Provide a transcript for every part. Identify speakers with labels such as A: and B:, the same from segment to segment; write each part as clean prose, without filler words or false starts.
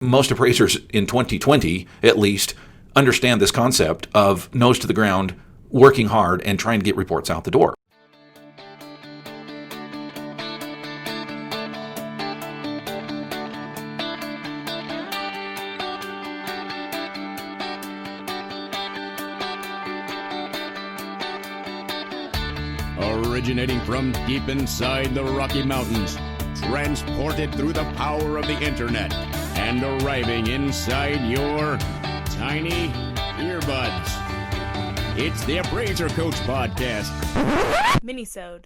A: Most appraisers in 2020, at least, understand this concept of nose to the ground, working hard, and trying to get reports out the door.
B: Originating from deep inside the Rocky Mountains, transported through the power of the internet, and arriving inside your tiny earbuds. It's the Appraiser Coach Podcast.
C: Minisode.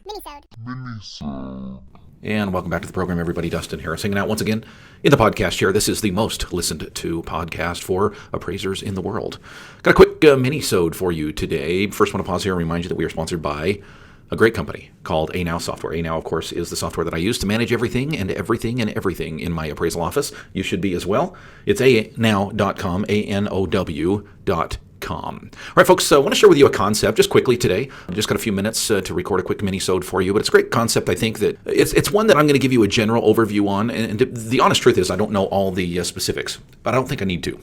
A: And welcome back to the program, everybody. Dustin Harris hanging out once again in the podcast chair. This is the most listened to podcast for appraisers in the world. Got a quick minisode for you today. First, want to pause here and remind you that we are sponsored by a great company called ANow Software. ANow, of course, is the software that I use to manage everything in my appraisal office. You should be as well. It's anow.com, ANOW.com. All right, folks, I want to share with you a concept just quickly today. I've just got a few minutes to record a quick mini-sode for you, but it's a great concept. I think that it's one that I'm going to give you a general overview on, and the honest truth is I don't know all the specifics, but I don't think I need to.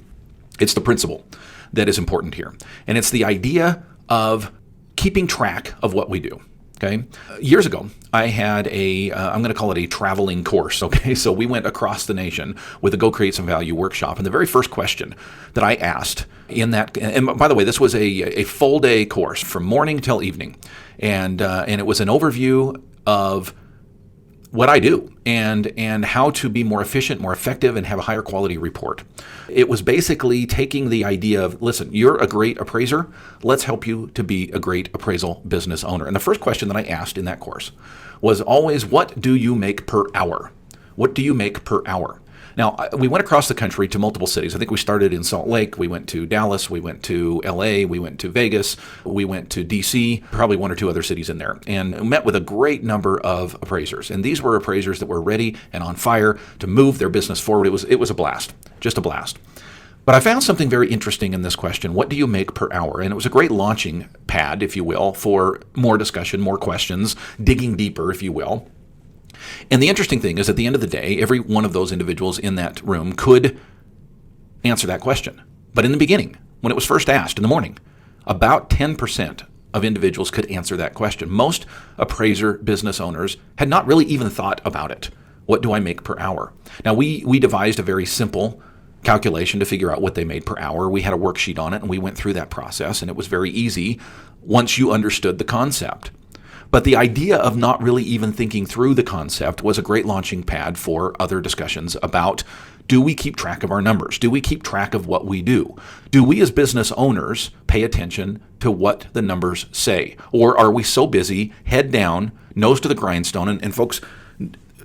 A: It's the principle that is important here, and it's the idea of keeping track of what we do. Okay. Years ago, I had I'm going to call it a traveling course. Okay. So we went across the nation with a Go Create Some Value workshop. And the very first question that I asked in that, and by the way, this was a full day course from morning till evening. And it was an overview of what I do and how to be more efficient, more effective, and have a higher quality report. It was basically taking the idea of, listen, you're a great appraiser. Let's help you to be a great appraisal business owner. And the first question that I asked in that course was always, what do you make per hour? What do you make per hour? Now, we went across the country to multiple cities. I think we started in Salt Lake. We went to Dallas. We went to LA. We went to Vegas. We went to DC, probably one or two other cities in there, and met with a great number of appraisers. And these were appraisers that were ready and on fire to move their business forward. It was a blast, just a blast. But I found something very interesting in this question. What do you make per hour? And it was a great launching pad, if you will, for more discussion, more questions, digging deeper, if you will. And the interesting thing is, at the end of the day, every one of those individuals in that room could answer that question. But in the beginning, when it was first asked in the morning, about 10% of individuals could answer that question. Most appraiser business owners had not really even thought about it. What do I make per hour? Now, we devised a very simple calculation to figure out what they made per hour. We had a worksheet on it, and we went through that process, and it was very easy once you understood the concept. But the idea of not really even thinking through the concept was a great launching pad for other discussions about, do we keep track of our numbers? Do we keep track of what we do? Do we as business owners pay attention to what the numbers say? Or are we so busy, head down, nose to the grindstone? And folks,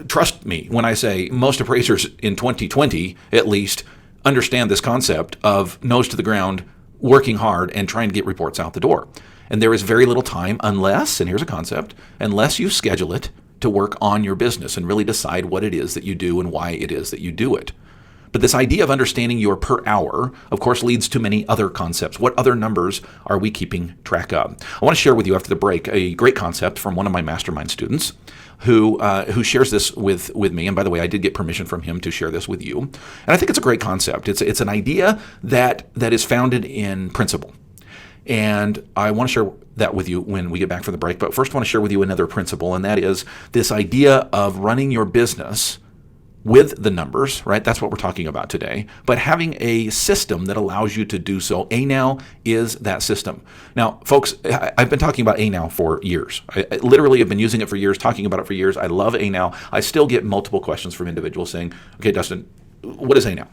A: trust me when I say most appraisers in 2020, at least, understand this concept of nose to the ground, working hard, and trying to get reports out the door. And there is very little time unless, and here's a concept, unless you schedule it to work on your business and really decide what it is that you do and why it is that you do it. But this idea of understanding your per hour, of course, leads to many other concepts. What other numbers are we keeping track of? I want to share with you after the break a great concept from one of my Mastermind students who shares this with me. And by the way, I did get permission from him to share this with you. And I think it's a great concept. It's an idea that is founded in principle. And I want to share that with you when we get back from the break. But first, I want to share with you another principle, and that is this idea of running your business with the numbers, right? That's what we're talking about today. But having a system that allows you to do so. ANow is that system. Now, folks, I've been talking about ANow for years. I literally have been using it for years, talking about it for years. I love ANow. I still get multiple questions from individuals saying, okay, Dustin, what is ANow?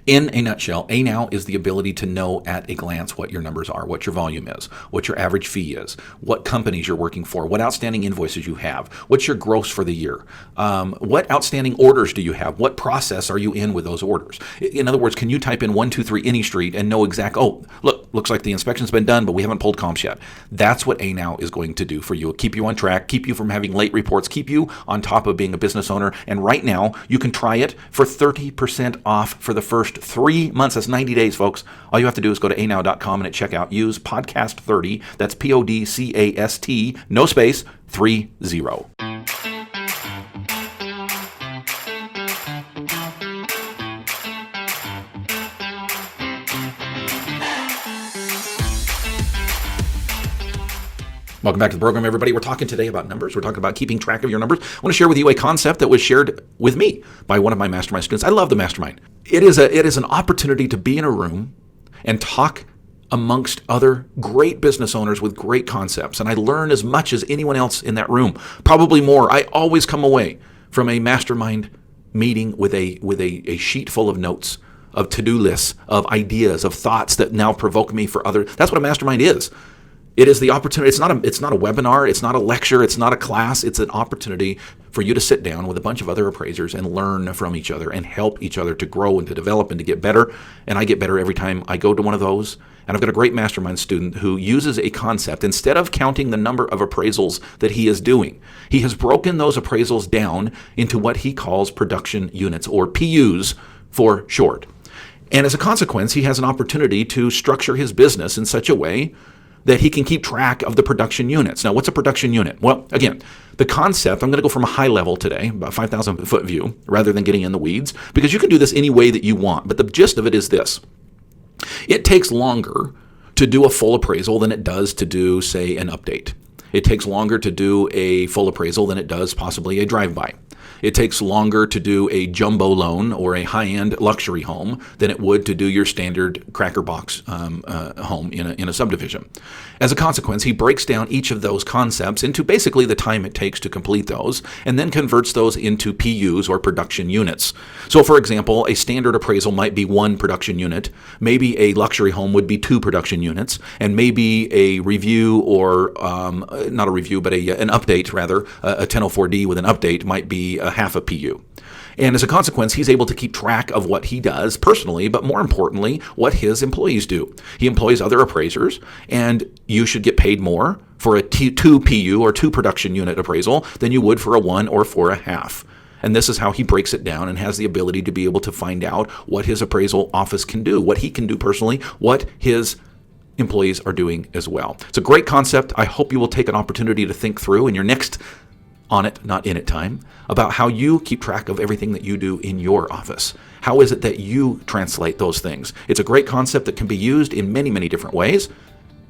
A: In a nutshell, ANow is the ability to know at a glance what your numbers are, what your volume is, what your average fee is, what companies you're working for, what outstanding invoices you have, what's your gross for the year, what outstanding orders do you have, what process are you in with those orders. In other words, can you type in 123 any street and know looks like the inspection's been done, but we haven't pulled comps yet. That's what ANow is going to do for you. Keep you on track, keep you from having late reports, keep you on top of being a business owner. And right now, you can try it for 30% off for the first 3 months. That's 90 days, folks. All you have to do is go to anow.com and at checkout, use podcast 30. That's PODCAST, no space, 30. Welcome back to the program, everybody. We're talking today about numbers. We're talking about keeping track of your numbers. I want to share with you a concept that was shared with me by one of my Mastermind students. I love the Mastermind. It is an opportunity to be in a room and talk amongst other great business owners with great concepts. And I learn as much as anyone else in that room, probably more. I always come away from a Mastermind meeting with a sheet full of notes, of to-do lists, of ideas, of thoughts that now provoke me for other. That's what a Mastermind is. It is the opportunity. It's not a webinar. It's not a lecture. It's not a class. It's an opportunity for you to sit down with a bunch of other appraisers and learn from each other and help each other to grow and to develop and to get better. And I get better every time I go to one of those. And I've got a great Mastermind student who uses a concept. Instead of counting the number of appraisals that he is doing, he has broken those appraisals down into what he calls production units, or PUs for short. And as a consequence, he has an opportunity to structure his business in such a way that he can keep track of the production units. Now, what's a production unit? Well, again, the concept, I'm going to go from a high level today, about 5,000 foot view, rather than getting in the weeds, because you can do this any way that you want. But the gist of it is this. It takes longer to do a full appraisal than it does to do, say, an update. It takes longer to do a full appraisal than it does possibly a drive-by. It takes longer to do a jumbo loan or a high-end luxury home than it would to do your standard cracker box home in a subdivision. As a consequence, he breaks down each of those concepts into basically the time it takes to complete those, and then converts those into PUs, or production units. So, for example, a standard appraisal might be 1 production unit, maybe a luxury home would be 2 production units, and maybe a review, or not a review, but an update rather, a 1004D with an update might be half a PU. And as a consequence, he's able to keep track of what he does personally, but more importantly, what his employees do. He employs other appraisers, and you should get paid more for a 2 PU or 2 production unit appraisal than you would for a 1 or for a half. And this is how he breaks it down and has the ability to be able to find out what his appraisal office can do, what he can do personally, what his employees are doing as well. It's a great concept. I hope you will take an opportunity to think through in your next on it, not in it time, about how you keep track of everything that you do in your office. How is it that you translate those things? It's a great concept that can be used in many, many different ways.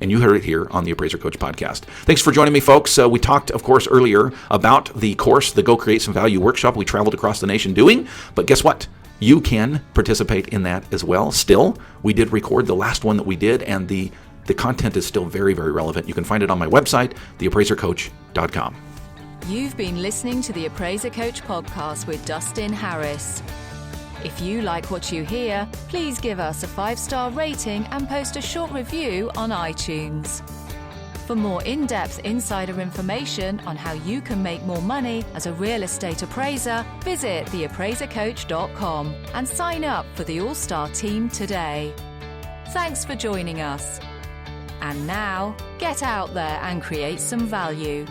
A: And you heard it here on the Appraiser Coach podcast. Thanks for joining me, folks. We talked, of course, earlier about the course, the Go Create Some Value workshop we traveled across the nation doing. But guess what? You can participate in that as well. Still, we did record the last one that we did, and the content is still very, very relevant. You can find it on my website, theappraisercoach.com.
D: You've been listening to the Appraiser Coach podcast with Dustin Harris. If you like what you hear, please give us a 5-star rating and post a short review on iTunes. For more in-depth insider information on how you can make more money as a real estate appraiser, visit theappraisercoach.com and sign up for the All-Star team today. Thanks for joining us. And now, get out there and create some value.